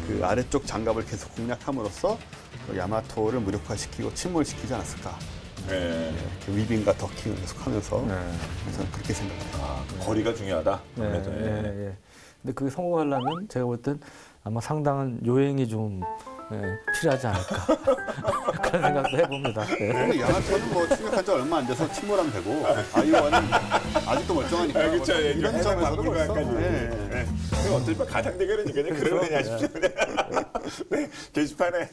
그 아래쪽 장갑을 계속 공략함으로써 그 야마토를 무력화시키고 침몰시키지 않았을까. 네. 위빙과 더킹을 계속하면서 저는 그렇게 생각해요. 거리가 중요하다. 근데 그게 성공하려면 제가 볼 땐 아마 상당한 요행이 좀 필요하지 않을까 그런 생각도 해봅니다. 야마토는 뭐 출격한 지 얼마 안 돼서 침몰하면 되고 아이오와는 아직도 멀쩡하니까 그렇죠. 이런 점에서도 벌써 어떨 때 가상 대결이니까요. 그러려니 하십시오. 네, 게시판에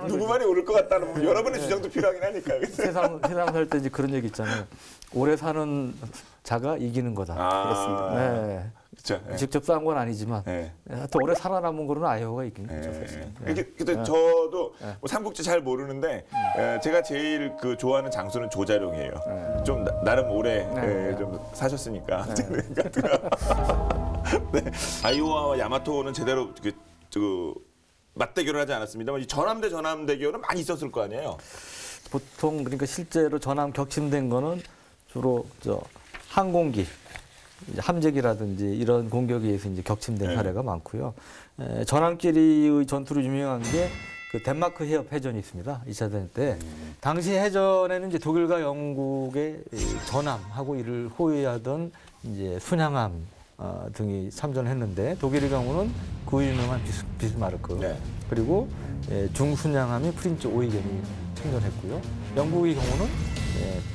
누구 말이 옳을 것 같다는 여러분의 주장도 필요하긴 하니까요. 세상 살 때 이제 그런 얘기 있잖아요. 오래 사는 자가 이기는 거다. 그렇습니다. 네. 그렇죠. 직접 싸운 건 아니지만 하여튼 오래 살아남은 거는 아이오가 이긴 거죠. 근데 저도 뭐 삼국지 잘 모르는데 제가 제일 그 좋아하는 장소는 조자룡이에요. 좀 나름 오래 좀 사셨으니까. 네. 아이오와와 야마토는 제대로 그 맞대결을 하지 않았습니다만 이 전함 대 전함 대결은 많이 있었을 거 아니에요. 보통 그러니까 실제로 전함 격침된 거는 주로 항공기, 함재기라든지 이런 공격에 의해서 이제 격침된 사례가 많고요. 전함끼리의 전투로 유명한 게 그 덴마크 해협 해전이 있습니다. 2차 대전 때. 당시 해전에는 이제 독일과 영국의 전함하고 이를 호위하던 이제 순양함 등이 참전했는데 독일의 경우는 그 유명한 비스마르크 그리고 중순양함이 프린츠 오이겐이 참전했고요. 영국의 경우는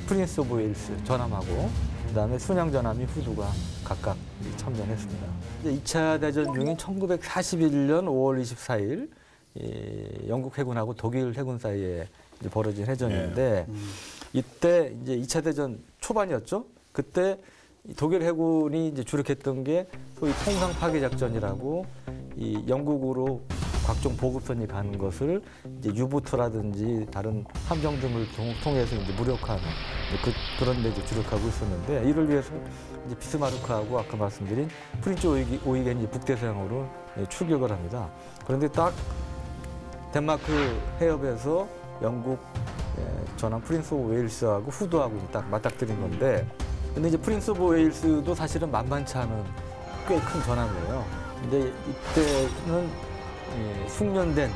프린스 오브 웨일스 전함하고 그다음에 순양 전함이 후두가 각각 참전했습니다. 2차 대전 중인 1941년 5월 24일 영국 해군하고 독일 해군 사이에 이제 벌어진 해전인데 이때 이제 2차 대전 초반이었죠. 그때 독일 해군이 이제 주력했던 게 소위 통상 파괴 작전이라고 이 영국으로 각종 보급선이 가는 것을 이제 유보트라든지 다른 함정 등을 통해서 이제 무력화하는 그런 데 이제 주력하고 있었는데 이를 위해서 이제 비스마르크하고 아까 말씀드린 프린츠 오이겐이 북대서양으로 출격을 합니다. 그런데 딱 덴마크 해협에서 영국 전함 프린스 오브 웨일스하고 후드하고 딱 맞닥뜨린 건데 근데 이제 프린스 오브 웨일스도 사실은 만만치 않은 꽤 큰 전함이에요. 근데 이때는 숙련된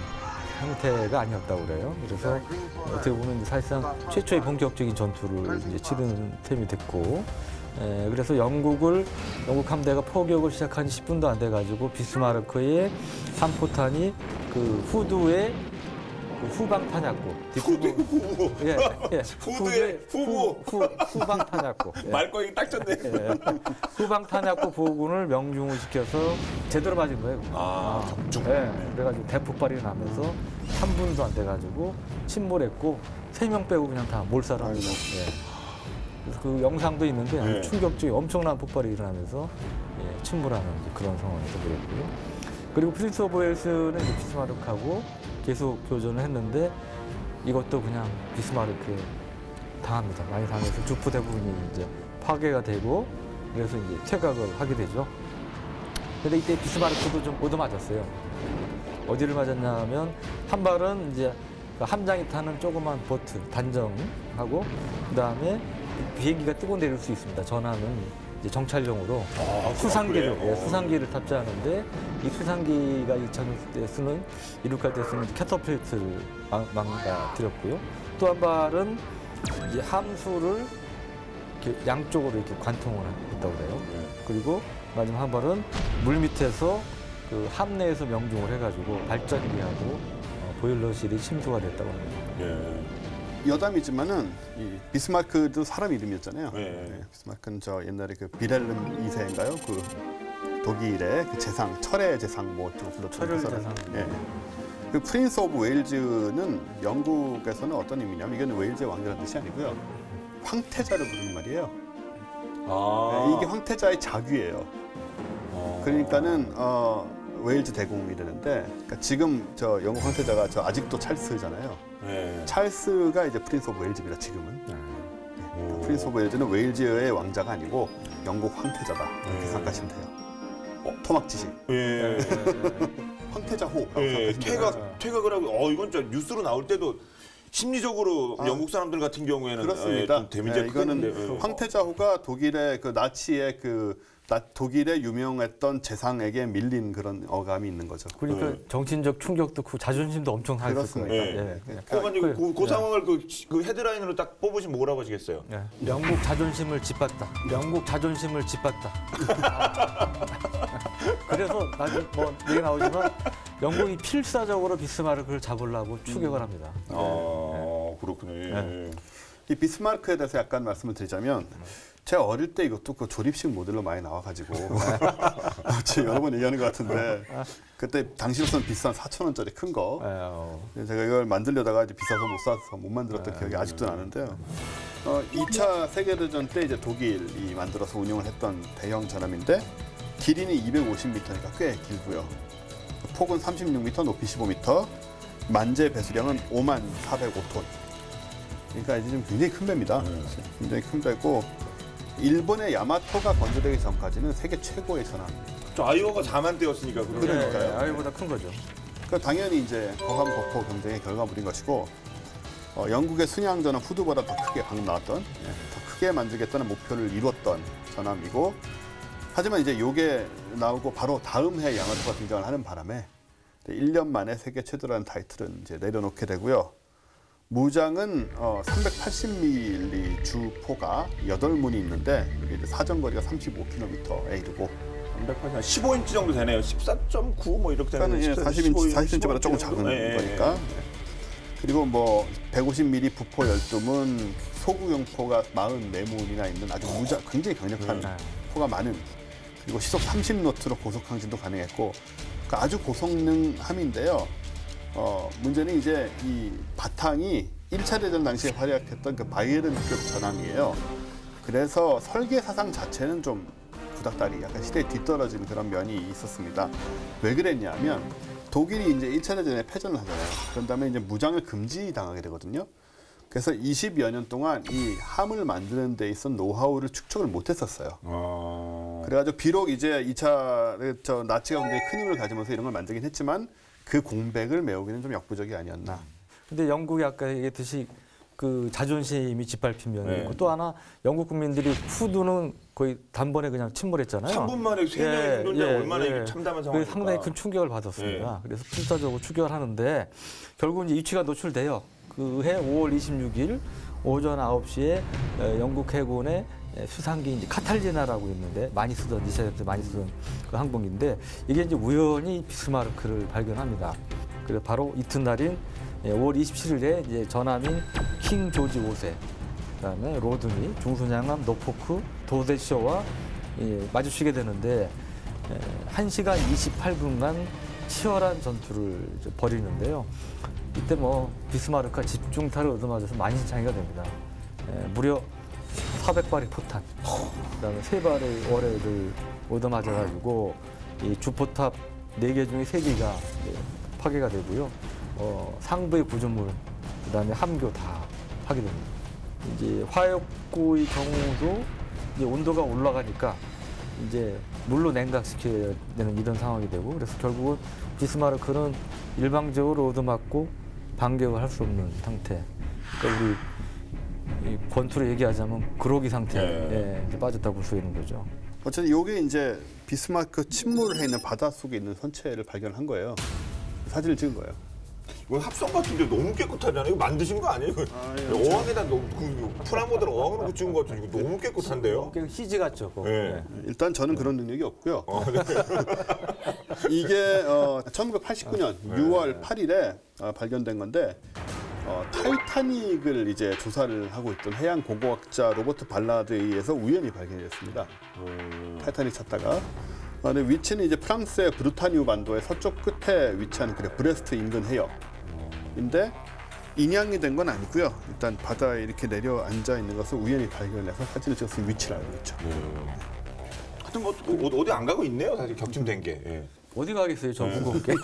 형태가 아니었다고 그래요. 그래서 어떻게 보면 사실상 최초의 본격적인 전투를 이제 치르는 셈이 됐고, 그래서 영국 함대가 포격을 시작한 지 10분도 안 돼가지고 비스마르크의 함포탄이 그 후두의 그 후방 탄약고 후방 탄약고 말거리 딱 좋네. 후방 탄약고 부근을 명중을 시켜서 제대로 맞은 거예요. 적중. 그래가지고 대폭발이 나면서 3분도 안 돼가지고 침몰했고 3명 빼고 그냥 다 몰살하고. 그래서 그 영상도 있는데 충격적인 엄청난 폭발이 일어나면서 침몰하는 그런 상황이 되었고요. 그리고 프린스 오브 웨일스는 이제 비스마르크하고 계속 교전을 했는데 이것도 그냥 비스마르크에 당합니다. 많이 당해서 주포 대부분이 이제 파괴가 되고 그래서 이제 퇴각을 하게 되죠. 근데 이때 비스마르크도 좀 얻어맞았어요. 어디를 맞았냐면 한 발은 이제 함장이 타는 조그만 보트 단정하고 그다음에 비행기가 뜨고 내릴 수 있습니다. 전함은 이제 정찰용으로 아, 수상기를 그래요? 수상기를 탑재하는데 이 수상기가 이 때 쓰는 이륙할 때 쓰는 캐터필트를 망가뜨렸고요. 또 한 발은 이제 함수를 이렇게 양쪽으로 이렇게 관통을 했다고 그래요. 그리고 마지막 한 발은 물 밑에서 그 함내에서 명중을 해가지고 발전기하고 보일러실이 침수가 됐다고 합니다. 예. 여담이지만은 이 비스마르크도 사람 이름이었잖아요. 예. 네, 비스마르크는 저 옛날에 그 비렐름 2세인가요? 그 독일의 그 재상, 철의 재상 뭐좀 불렀던 철의 그 사람. 재상. 예. 그 프린스 오브 웨일즈는 영국에서는 어떤 의미냐면 이건 웨일즈의 왕이라는 뜻이 아니고요. 황태자를 부르는 말이에요. 아. 네, 이게 황태자의 자귀예요. 그러니까는 웨일즈 대공이라는데 그러니까 지금 저 영국 황태자가 저 아직도 찰스잖아요. 예. 찰스가 이제 프린스 오브 웨일즈입니다. 지금은. 오. 프린스 오브 웨일즈는 웨일즈의 왕자가 아니고 영국 황태자다. 이렇게 생각하시면 돼요. 토막 지식. 예. 황태자호라고 예. 생각하시면 돼요. 퇴각을 하고 이건 저 뉴스로 나올 때도 심리적으로 영국 사람들 같은 경우에는 그렇습니다. 좀 데미지가 이거는 크겠는데. 황태자호가 독일의 그 나치의 독일의 유명했던 재상에게 밀린 그런 어감이 있는 거죠. 그러니까 정신적 충격도 크고 자존심도 엄청 상했을 그렇습니다. 거예요. 예. 예. 그 상황을 그 헤드라인으로 딱 뽑으시면 뭐라고 하시겠어요? 예. 영국 자존심을 짓밟다. 영국 자존심을 짓밟다. 그래서 나중에 뭐 얘기 나오지만 영국이 필사적으로 비스마르크를 잡으려고 추격을 합니다. 그렇군요. 예. 이 비스마르크에 대해서 약간 말씀을 드리자면 제가 어릴 때 이것도 그 조립식 모델로 많이 나와가지고 제가 여러 번 얘기하는 것 같은데 그때 당시로서는 비싼 4,000원짜리 큰 거 제가 이걸 만들려다가 이제 비싸서 못 사서 못 만들었던 기억이 아직도 나는데요. 2차 세계대전 때 이제 독일이 만들어서 운영을 했던 대형 전함인데 길이는 250m니까 꽤 길고요. 폭은 36m, 높이 15m, 만재 배수량은 5405톤. 그러니까 이제 좀 굉장히 큰 배입니다. 굉장히 큰 배고 일본의 야마토가 건조되기 전까지는 세계 최고의 전함. 저 아이오가 4만 대였으니까 그러니까요. 아이보다 큰 거죠. 그러니까 당연히 이제 거함거포 경쟁의 결과물인 것이고 영국의 순양 전함 후드보다 더 크게 방금 나왔던 더 크게 만들겠다는 목표를 이뤘던 전함이고 하지만 이제 요게 나오고 바로 다음 해 야마토가 등장을 하는 바람에 1년 만에 세계 최초라는 타이틀은 이제 내려놓게 되고요. 무장은 380mm 주포가 8문이 있는데 이게 이제 사정거리가 35km에 이르고 15인치 정도 되네요. 14.9 뭐 이렇게 되는 그러니까 40cm보다 조금 작은 거니까. 그리고 뭐 150mm 부포 12문, 소구용포가 44문이나 있는 아주 굉장히 강력한 포가 많은 그리고 시속 30노트로 고속 항진도 가능했고 그러니까 아주 고성능함인데요. 문제는 이제 이 바탕이 1차 대전 당시에 활약했던 그 바이에른급 전함이에요. 그래서 설계 사상 자체는 좀 구닥다리, 약간 시대에 뒤떨어진 그런 면이 있었습니다. 왜 그랬냐면 독일이 이제 1차 대전에 패전을 하잖아요. 그런 다음에 이제 무장을 금지당하게 되거든요. 그래서 20여 년 동안 이 함을 만드는 데 있어서 노하우를 축적을 못했었어요. 그래가지고 비록 이제 2차 나치가 굉장히 큰 힘을 가지면서 이런 걸 만들긴 했지만 그 공백을 메우기는 좀 역부족이 아니었나. 근데 영국이 아까 얘기했듯이 그 자존심이 짓밟힌 면이 있고 또 하나 영국 국민들이 후드는 거의 단번에 그냥 침몰했잖아요. 3분 만에 3명이 죽는데 얼마나 이게 참담한 상황입니까? 상당히 큰 충격을 받았습니다. 그래서 필사적으로 추격을 하는데 결국 이제 위치가 노출돼요. 그 해 5월 26일 오전 9시에 영국 해군의 수상기 이제 카탈리나라고 있는데 많이 쓰던 2차 대전 때 많이 쓰던 그 항공기인데 이게 이제 우연히 비스마르크를 발견합니다. 그래서 바로 이튿날인 5월 27일에 이제 전함인 킹 조지 5세, 그다음에 로드니, 중순양함 노포크, 도데쇼와 마주치게 되는데 1시간 28분간 치열한 전투를 벌이는데요. 이때 뭐 비스마르크가 집중타를 얻어맞아서 만신창이가 됩니다. 무려 400발의 포탄, 그다음에 3발의 어뢰를 얻어맞아가지고 이 주포탑 4개 중에 3개가 파괴가 되고요. 상부의 구조물, 그다음에 함교 다 파괴됩니다. 이제 화역구의 경우도 이제 온도가 올라가니까 이제 물로 냉각시켜야 되는 이런 상황이 되고 그래서 결국은 비스마르크는 일방적으로 얻어맞고 반격을 할 수 없는 상태. 그러니까 우리 이 권투로 얘기하자면 그로기 상태에 예. 이제 빠졌다고 볼 수 있는 거죠. 어쨌든 이게 이제 비스마르크 침몰해 있는 바다 속에 있는 선체를 발견한 거예요. 사진을 찍은 거예요. 이거 합성 같은데 너무 깨끗하잖아요. 이거 만드신 거 아니에요? 어항에다 그 프라모델 어항으로 붙인 거 같은 이거 너무 깨끗한데요? CG 같죠. 그거. 네. 일단 저는 그런 능력이 없고요. 이게 1989년 6월 8일에 발견된 건데 타이타닉을 이제 조사를 하고 있던 해양 고고학자 로버트 발라드에 의해서 우연히 발견됐습니다. 타이타닉 찾다가. 근데 위치는 이제 프랑스의 브루타뉴 반도의 서쪽 끝에 위치하는 브레스트 인근 해역인데 인양이 된 건 아니고요. 일단 바다에 이렇게 내려앉아 있는 것을 우연히 발견해서 사진을 찍어서 위치를 알고 있죠. 하여튼 뭐 어디 안 가고 있네요. 사실 격침된 게. 예. 어디 가겠어요, 저 무겁게.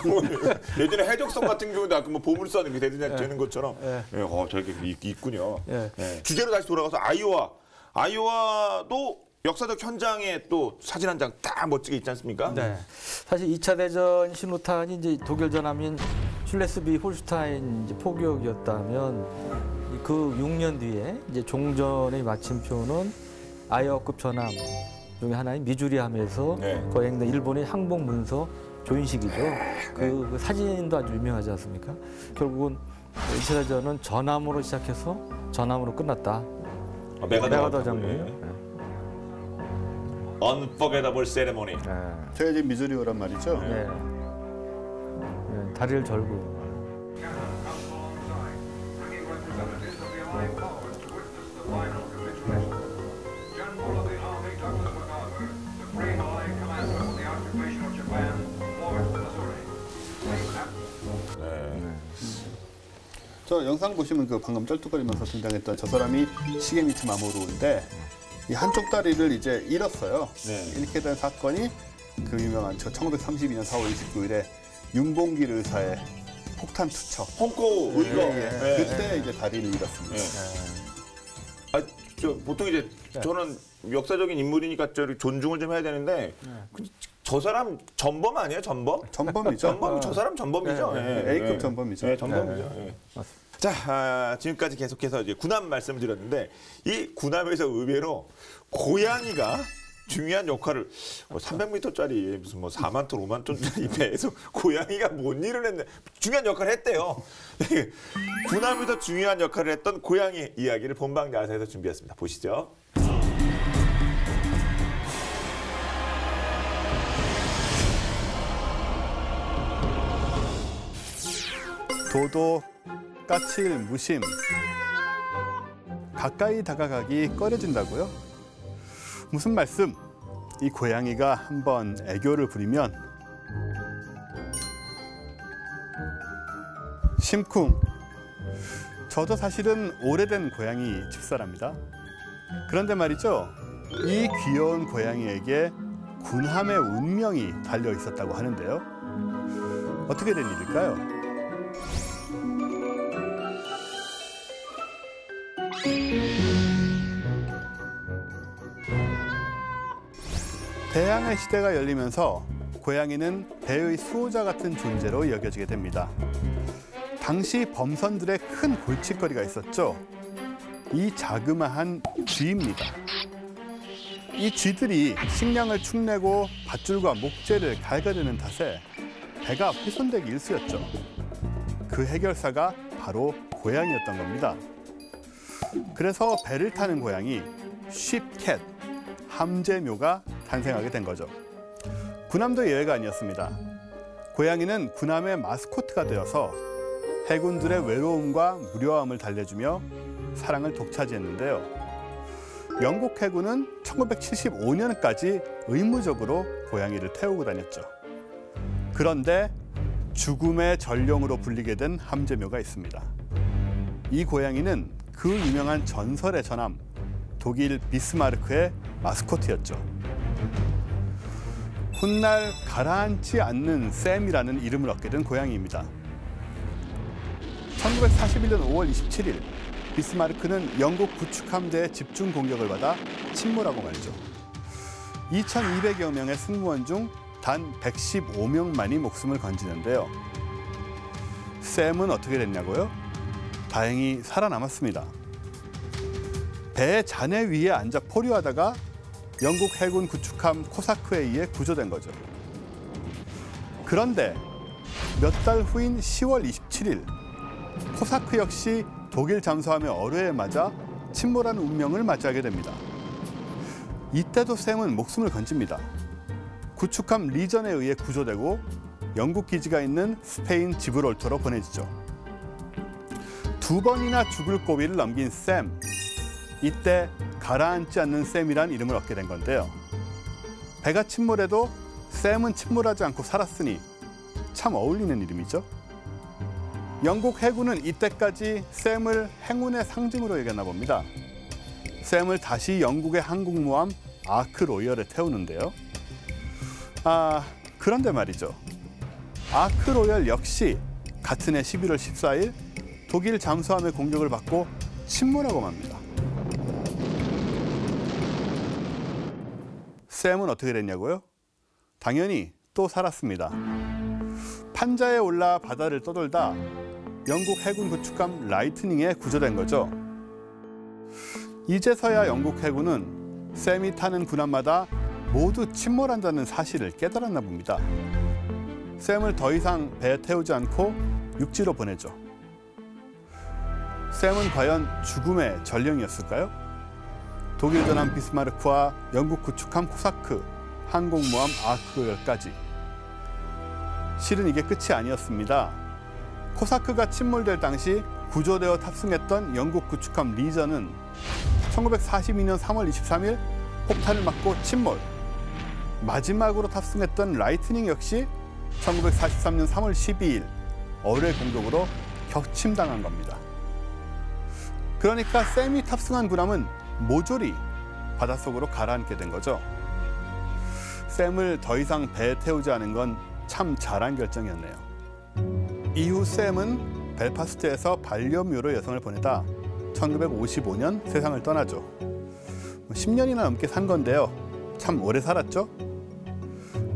예전에 해적선 같은 경우도 아까 뭐 보물선 이렇게 되는 것처럼 예. 예, 저렇게 있군요. 예. 예. 주제로 다시 돌아가서 아이오와도 역사적 현장에 또 사진 한 장 딱 멋지게 있지 않습니까? 네. 사실 2차 대전 신호탄이 이제 독일 전함인 슐레스비 홀슈타인 이제 포격이었다면 그 6년 뒤에 이제 종전의 마침표는 아이어급 전함 중에 하나인 미주리함에서 네. 거행된 일본의 항복 문서 조인식이죠. 그 사진도 아주 유명하지 않습니까? 결국은 2차 대전은 전함으로 시작해서 전함으로 끝났다. 메가더 장군이요. Unforgettable ceremony. 제가 이제 미주리오란 말이죠. 네. 네. 다리를 절고. 저 영상 보시면 그 방금 쩔뚝거리면서 등장했던 저 사람이 시게미치 마모루인데 이 한쪽 다리를 이제 잃었어요. 네. 이렇게 된 사건이 그 유명한 1932년 4월 29일에 윤봉길 의사의 폭탄 투척. 홍콩 의거. 그때 이제 다리를 잃었습니다. 보통 이제 저는 역사적인 인물이니까 존중을 좀 해야 되는데 저 사람 전범 아니에요? 전범? 전범이죠. 저 사람 전범이죠. A급 전범이죠. 네, 전범이죠. 자, 지금까지 계속해서 이제 군함 말씀드렸는데 이 군함에서 의외로 고양이가 중요한 역할을 300m짜리 무슨 뭐 4만 톤, 5만 톤짜리 배에서 고양이가 뭔 일을 했네. 중요한 역할을 했대요. 군함에서 중요한 역할을 했던 고양이 이야기를 본방 야사에서 준비했습니다. 보시죠. 도도, 까칠, 무심. 가까이 다가가기 꺼려진다고요? 무슨 말씀? 이 고양이가 한번 애교를 부리면 심쿵. 저도 사실은 오래된 고양이 집사랍니다. 그런데 말이죠. 이 귀여운 고양이에게 군함의 운명이 달려 있었다고 하는데요. 어떻게 된 일일까요? 대항해 시대가 열리면서 고양이는 배의 수호자 같은 존재로 여겨지게 됩니다. 당시 범선들의 큰 골칫거리가 있었죠. 이 자그마한 쥐입니다. 이 쥐들이 식량을 축내고 밧줄과 목재를 갉아대는 탓에 배가 훼손되기 일쑤였죠. 그 해결사가 바로 고양이였던 겁니다. 그래서 배를 타는 고양이, 쉽캣, 함재묘가 탄생하게 된 거죠. 군함도 예외가 아니었습니다. 고양이는 군함의 마스코트가 되어서 해군들의 외로움과 무료함을 달래주며 사랑을 독차지했는데요. 영국 해군은 1975년까지 의무적으로 고양이를 태우고 다녔죠. 그런데 죽음의 전령으로 불리게 된 함재묘가 있습니다. 이 고양이는 그 유명한 전설의 전함 독일 비스마르크의 마스코트였죠. 훗날 가라앉지 않는 샘이라는 이름을 얻게 된 고양이입니다. 1941년 5월 27일 비스마르크는 영국 구축함대의 집중 공격을 받아 침몰하고 말죠. 2,200여 명의 승무원 중 단 115명만이 목숨을 건지는데요. 샘은 어떻게 됐냐고요? 다행히 살아남았습니다. 배의 잔해 위에 앉아 포류하다가 영국 해군 구축함 코사크에 의해 구조된 거죠. 그런데 몇 달 후인 10월 27일 코사크 역시 독일 잠수함의 어뢰에 맞아 침몰한 운명을 맞이하게 됩니다. 이때도 샘은 목숨을 건집니다. 구축함 리전에 의해 구조되고 영국 기지가 있는 스페인 지브롤터로 보내지죠. 2번이나 죽을 고비를 넘긴 샘. 이때 가라앉지 않는 샘이란 이름을 얻게 된 건데요. 배가 침몰해도 샘은 침몰하지 않고 살았으니 참 어울리는 이름이죠. 영국 해군은 이때까지 샘을 행운의 상징으로 여겼나 봅니다. 샘을 다시 영국의 항공모함 아크 로열에 태우는데요. 그런데 말이죠. 아크 로열 역시 같은 해 11월 14일 독일 잠수함의 공격을 받고 침몰하고 맙니다. 샘은 어떻게 됐냐고요? 당연히 또 살았습니다. 판자에 올라 바다를 떠돌다 영국 해군 구축함 라이트닝에 구조된 거죠. 이제서야 영국 해군은 샘이 타는 군함마다 모두 침몰한다는 사실을 깨달았나 봅니다. 샘을 더 이상 배에 태우지 않고 육지로 보내죠. 샘은 과연 죽음의 전령이었을까요? 독일 전함 비스마르크와 영국 구축함 코사크, 항공모함 아크로열까지. 실은 이게 끝이 아니었습니다. 코사크가 침몰될 당시 구조되어 탑승했던 영국 구축함 리전은 1942년 3월 23일 폭탄을 맞고 침몰. 마지막으로 탑승했던 라이트닝 역시 1943년 3월 12일 어뢰 공격으로 격침당한 겁니다. 그러니까 샘이 탑승한 군함은 모조리 바닷속으로 가라앉게 된 거죠. 샘을 더 이상 배에 태우지 않은 건 참 잘한 결정이었네요. 이후 샘은 벨파스트에서 반려묘로 여성을 보내다 1955년 세상을 떠나죠. 10년이나 넘게 산 건데요. 참 오래 살았죠.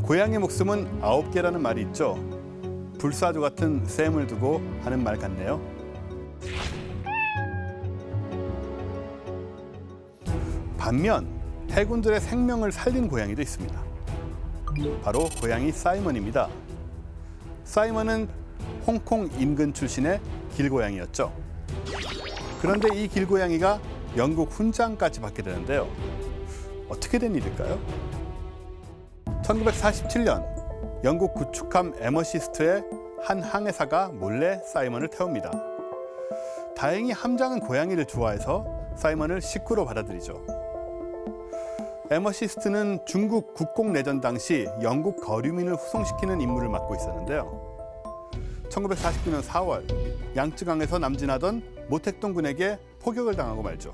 고양이 목숨은 9개라는 말이 있죠. 불사조 같은 샘을 두고 하는 말 같네요. 반면 해군들의 생명을 살린 고양이도 있습니다. 바로 고양이 사이먼입니다. 사이먼은 홍콩 인근 출신의 길고양이였죠. 그런데 이 길고양이가 영국 훈장까지 받게 되는데요. 어떻게 된 일일까요? 1947년 영국 구축함 에머시스트의 한 항해사가 몰래 사이먼을 태웁니다. 다행히 함장은 고양이를 좋아해서 사이먼을 식구로 받아들이죠. 에머시스트는 중국 국공내전 당시 영국 거류민을 후송시키는 임무를 맡고 있었는데요. 1949년 4월 양쯔강에서 남진하던 모택동군에게 포격을 당하고 말죠.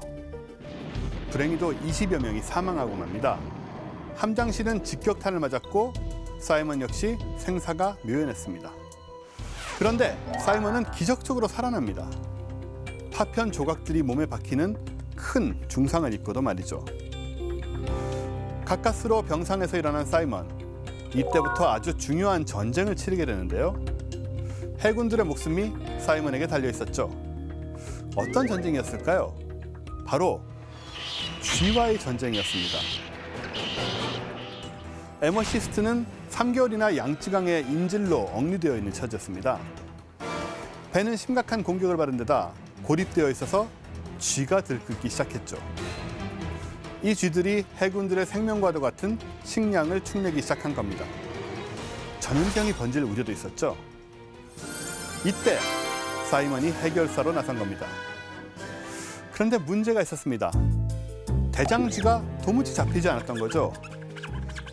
불행히도 20여 명이 사망하고 맙니다. 함장실은 직격탄을 맞았고 사이먼 역시 생사가 묘연했습니다. 그런데 사이먼은 기적적으로 살아납니다. 파편 조각들이 몸에 박히는 큰 중상을 입고도 말이죠. 가까스로 병상에서 일어난 사이먼. 이때부터 아주 중요한 전쟁을 치르게 되는데요. 해군들의 목숨이 사이먼에게 달려 있었죠. 어떤 전쟁이었을까요? 바로 쥐와의 전쟁이었습니다. 에머시스트는 3개월이나 양쯔강의 인질로 억류되어 있는 처지였습니다. 배는 심각한 공격을 받은 데다 고립되어 있어서 쥐가 들끓기 시작했죠. 이 쥐들이 해군들의 생명과도 같은 식량을 축내기 시작한 겁니다. 전염병이 번질 우려도 있었죠. 이때 사이먼이 해결사로 나선 겁니다. 그런데 문제가 있었습니다. 대장쥐가 도무지 잡히지 않았던 거죠.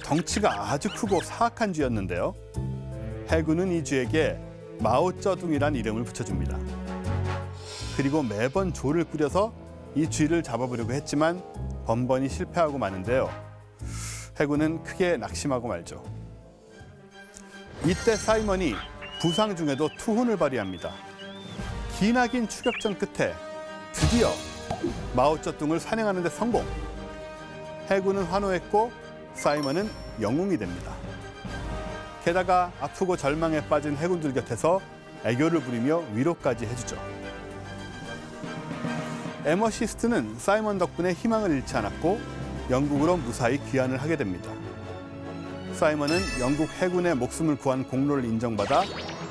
덩치가 아주 크고 사악한 쥐였는데요. 해군은 이 쥐에게 마오쩌둥이란 이름을 붙여줍니다. 그리고 매번 조를 꾸려서 이 쥐를 잡아보려고 했지만 번번이 실패하고 마는데요. 해군은 크게 낙심하고 말죠. 이때 사이먼이 부상 중에도 투혼을 발휘합니다. 기나긴 추격전 끝에 드디어 마오쩌둥을 산행하는 데 성공. 해군은 환호했고 사이먼은 영웅이 됩니다. 게다가 아프고 절망에 빠진 해군들 곁에서 애교를 부리며 위로까지 해주죠. 에머시스트는 사이먼 덕분에 희망을 잃지 않았고 영국으로 무사히 귀환을 하게 됩니다. 사이먼은 영국 해군의 목숨을 구한 공로를 인정받아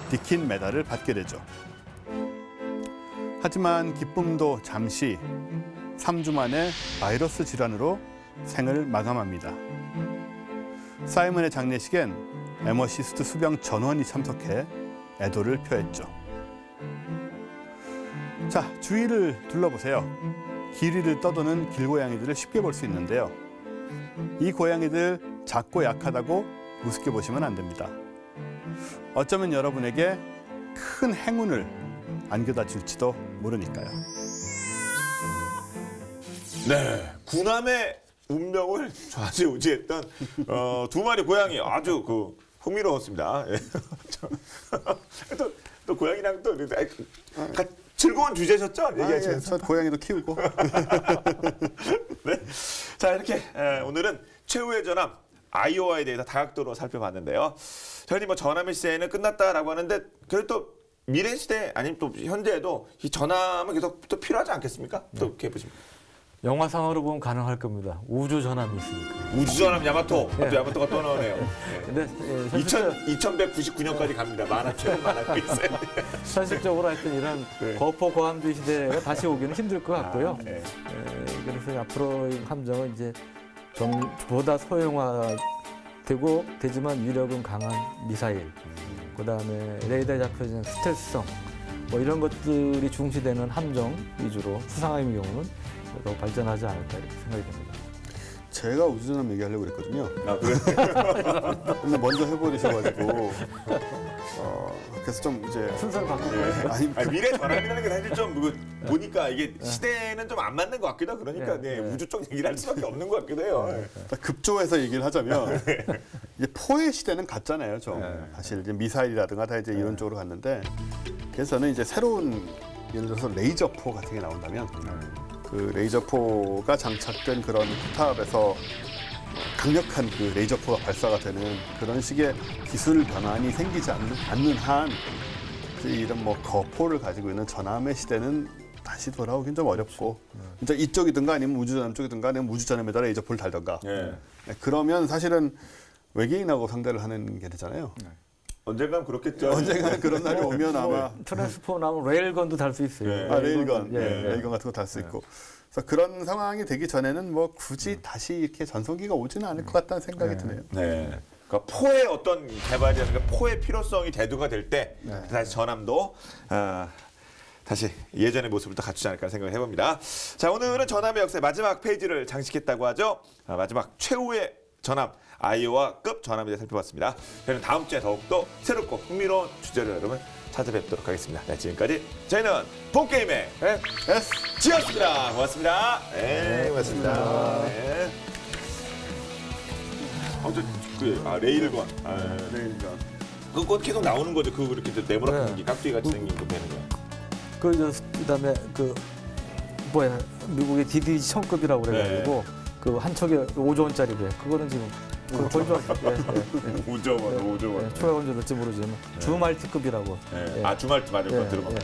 디킨 메달을 받게 되죠. 하지만 기쁨도 잠시 3주 만에 바이러스 질환으로 생을 마감합니다. 사이먼의 장례식엔 에머시스트 수병 전원이 참석해 애도를 표했죠. 자, 주위를 둘러보세요. 길 위를 떠도는 길고양이들을 쉽게 볼 수 있는데요. 이 고양이들 작고 약하다고 우습게 보시면 안 됩니다. 어쩌면 여러분에게 큰 행운을 안겨다 줄지도 모르니까요. 네, 군함의 운명을 좌지우지했던 두 마리 고양이 아주 흥미로웠습니다. 예. 또 고양이랑 또 즐거운 주제셨죠? 얘기하시면서. 저 고양이도 키우고. 네. 자, 이렇게 오늘은 최후의 전함 아이오와에 대해서 다각도로 살펴봤는데요. 저희 뭐 전함의 시대는 끝났다라고 하는데 그래도 또 미래 시대 아니면 또 현재에도 이 전함은 계속 또 필요하지 않겠습니까? 또 이렇게 보십니까? 영화상으로 보면 가능할 겁니다. 우주 전함이 있으니까. 우주 전함 야마토. 또 야마토가 또 나오네요. 근데 2199년까지 갑니다. 만화 최고 만화가 있어요. 현실적으로 하여튼 이런 네. 거포 고함주 시대가 다시 오기는 힘들 것 같고요. 네. 그래서 앞으로 이 함정은 이제 좀 보다 소형화되고 되지만 위력은 강한 미사일, 그다음에 레이더에 잡혀지는 스텔스성, 뭐 이런 것들이 중시되는 함정 위주로 수상함의 경우는 더 발전하지 않을까 이렇게 생각이 됩니다. 제가 우주전함 얘기하려고 그랬거든요. 아, 그래? 근데 먼저 해버리셔가지고 그래서 좀 이제 순서를 바꾸고 아니, 미래 전함이라는 게 사실 좀 보니까 이게 시대는 좀 안 맞는 것 같기도 하고 그러니까 우주 쪽 얘기를 할 수밖에 없는 것 같기도 해요. 급조해서 얘기를 하자면 이제 포의 시대는 갔잖아요. 좀 사실 이제 미사일이라든가 다 이제 이런 쪽으로 갔는데 그래서 저는 이제 새로운 예를 들어서 레이저포 같은 게 나온다면 그 레이저포가 장착된 그런 포탑에서 강력한 그 레이저포가 발사가 되는 그런 식의 기술 변환이 생기지 않는 한 이런 뭐 거포를 가지고 있는 전함의 시대는 다시 돌아오긴 좀 어렵고 진짜 이쪽이든가 아니면 우주전함 쪽이든가 아니면 우주전함에다 레이저포를 달던가 그러면 사실은 외계인하고 상대를 하는 게 되잖아요. 언젠간 그렇겠죠. 언젠가는 그런 날이 오면 아마 트랜스포 나오면 레일건도 달 수 있어요. 레일건 같은 거 달 수 있고. 그래서 그런 상황이 되기 전에는 뭐 굳이 다시 이렇게 전성기가 오지는 않을 것 같다는 생각이 드네요. 네. 그러니까 포의 어떤 개발이라든가 포의 필요성이 대두가 될 때 다시 전함도 다시 예전의 모습을 또 갖추지 않을까 생각을 해봅니다. 자, 오늘은 전함의 역사의 마지막 페이지를 장식했다고 하죠. 마지막 최후의 전함 아이오와급 전함에 대해 살펴봤습니다. 저희는 다음 주에 더욱더 새롭고 흥미로운 주제를 여러분 찾아뵙도록 하겠습니다. 네, 지금까지 저희는 본게임의 S지였습니다. 고맙습니다. 네, 고맙습니다. 네. 아무튼 레일건. 레일건. 그거 계속 나오는 거죠. 그 이렇게 네모나게 게 깍두기 같이 생긴 거 되는 거야. 그다음에 미국의 DD-1000급이라고 그래가지고 그 한 척에 5조 원짜리래. 그거는 지금 거의 좀 5조 원. 초과 건조 될지 모르지만 주말티급이라고. 주말티 맞을 거 들어봤네.